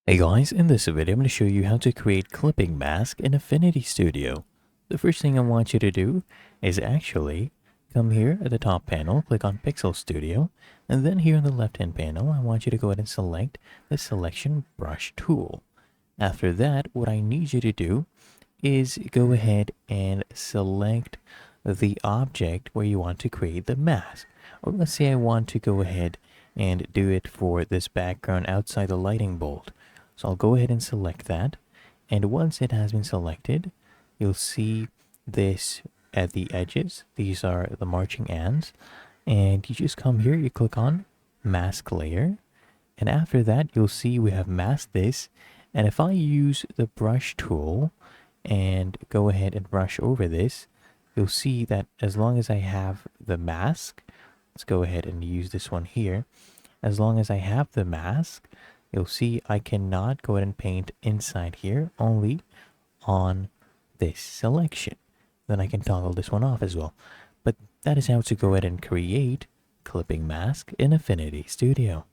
Hey guys, in this video I'm going to show you how to create clipping mask in Affinity Studio. The first thing I want you to do is actually come here at the top panel, click on Pixel Studio, and then here in the left hand panel I want you to go ahead and select the selection brush tool. After that, what I need you to do is go ahead and select the object where you want to create the mask. Or let's say I want to go ahead and do it for this background outside the lighting bolt. So I'll go ahead and select that. And once it has been selected, you'll see this at the edges. These are the marching ants. And you just come here, you click on mask layer. And after that, you'll see we have masked this. And if I use the brush tool and go ahead and brush over this, you'll see that as long as I have the mask, let's go ahead and use this one here. As long as I have the mask, you'll see I cannot go ahead and paint inside here, only on this selection. Then I can toggle this one off as well. But that is how to go ahead and create clipping mask in Affinity Studio.